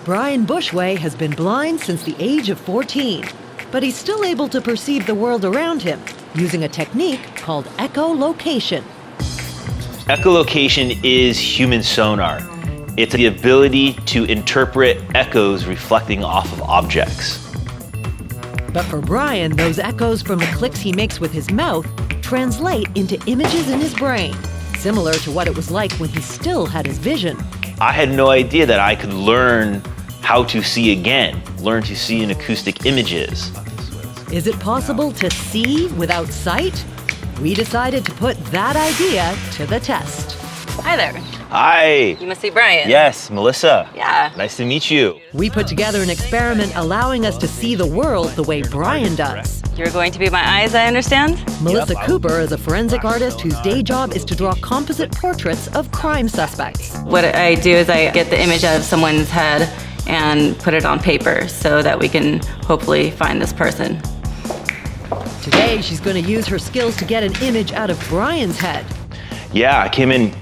Brian Bushway has been blind since the age of 14, but he's still able to perceive the world around him using a technique called echolocation. Echolocation is human sonar. It's the ability to interpret echoes reflecting off of objects. But for Brian, those echoes from the clicks he makes with his mouth translate into images in his brain, similar to what it was like when he still had his vision. I had no idea that I could learn how to see again, learn to see in acoustic images. Is it possible to see without sight? We decided to put that idea to the test. Hi there. Hi. You must be Brian. Yes, Melissa. Yeah. Nice to meet you. We put together an experiment allowing us to see the world the way Brian does. You're going to be my eyes, I understand? Melissa Cooper is a forensic artist whose day job is to draw composite portraits of crime suspects. What I do is I get the image out of someone's head and put it on paper so that we can hopefully find this person. Today, she's going to use her skills to get an image out of Brian's head. Yeah, I came in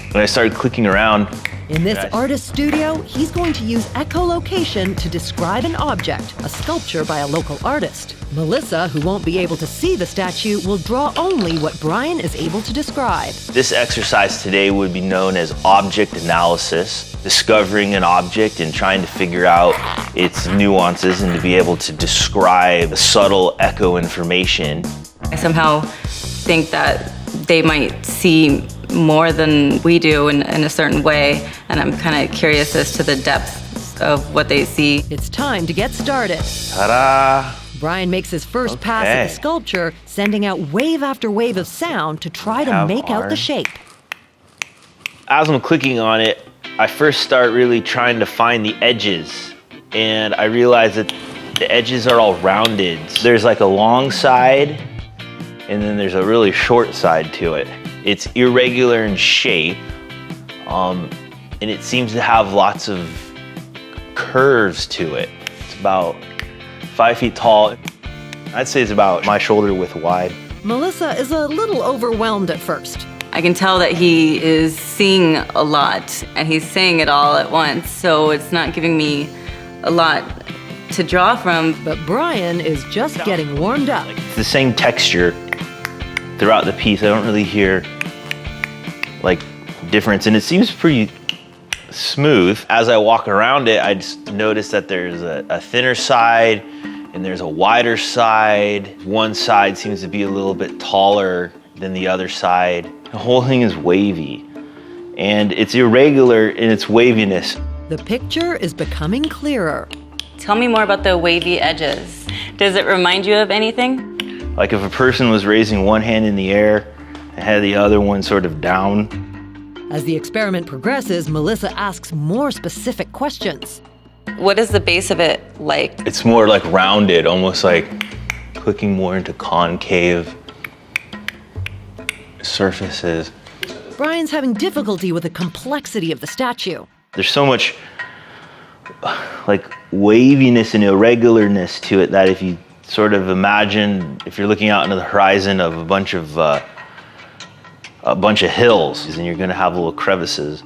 and I started clicking around. In this artist studio, he's going to use echolocation to describe an object, a sculpture by a local artist. Melissa, who won't be able to see the statue, will draw only what Brian is able to describe. This exercise today would be known as object analysis, discovering an object and trying to figure out its nuances and to be able to describe subtle echo information. I somehow think that they might see more than we do in a certain way, and I'm kind of curious as to the depth of what they see. It's time to get started. Ta-da! Brian makes his first pass at the sculpture, sending out wave after wave of sound to try to make out the shape. As I'm clicking on it, I first start really trying to find the edges, and I realize that the edges are all rounded. There's like a long side, and then there's a really short side to it. It's irregular in shape, and it seems to have lots of curves to it. It's about 5 feet tall. I'd say it's about my shoulder width wide. Melissa is a little overwhelmed at first. I can tell that he is seeing a lot, and he's saying it all at once, so it's not giving me a lot to draw from. But Brian is just getting warmed up. It's the same texture throughout the piece. I don't really hear like difference, and it seems pretty smooth. As I walk around it, I just notice that there's a thinner side and there's a wider side. One side seems to be a little bit taller than the other side. The whole thing is wavy, and it's irregular in its waviness. The picture is becoming clearer. Tell me more about the wavy edges. Does it remind you of anything? Like if a person was raising one hand in the air and had the other one sort of down. As the experiment progresses, Melissa asks more specific questions. What is the base of it like? It's more like rounded, almost like clicking more into concave surfaces. Brian's having difficulty with the complexity of the statue. There's so much like waviness and irregularness to it that if you sort of imagine, if you're looking out into the horizon of a bunch of hills, and you're going to have little crevices.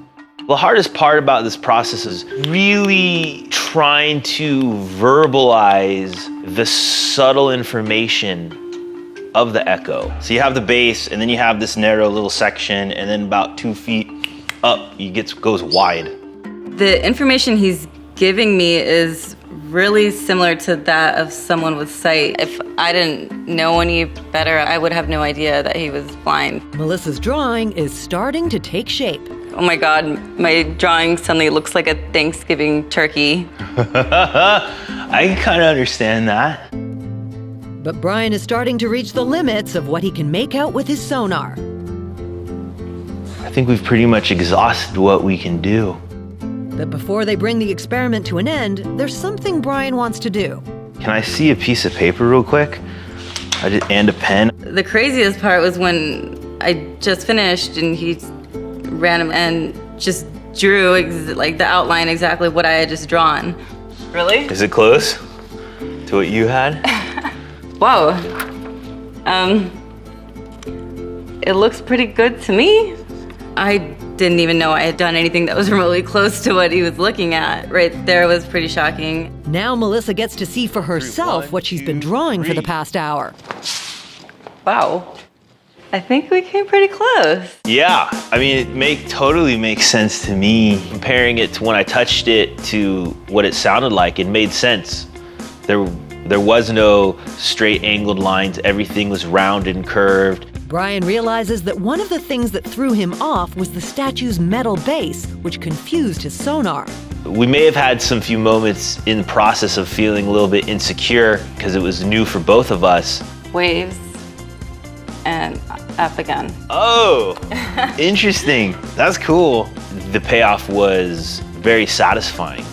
The hardest part about this process is really trying to verbalize the subtle information of the echo. So you have the base, and then you have this narrow little section, and then about 2 feet up, goes wide. The information he's giving me is really similar to that of someone with sight. If I didn't know any better, I would have no idea that he was blind. Melissa's drawing is starting to take shape. Oh my God, my drawing suddenly looks like a Thanksgiving turkey. I can kind of understand that. But Brian is starting to reach the limits of what he can make out with his sonar. I think we've pretty much exhausted what we can do. But before they bring the experiment to an end, there's something Brian wants to do. Can I see a piece of paper real quick? And a pen? The craziest part was when I just finished and he ran and just drew like the outline exactly what I had just drawn. Really? Is it close to what you had? Whoa. It looks pretty good to me. I didn't even know I had done anything that was remotely close to what he was looking at. Right there was pretty shocking. Now Melissa gets to see for herself what she's been drawing for the past hour. Wow. I think we came pretty close. Yeah, I mean, it totally makes sense to me. Comparing it to when I touched it to what it sounded like, it made sense. There was no straight angled lines. Everything was rounded and curved. Brian realizes that one of the things that threw him off was the statue's metal base, which confused his sonar. We may have had some few moments in the process of feeling a little bit insecure because it was new for both of us. Waves and up again. Oh, interesting. That's cool. The payoff was very satisfying.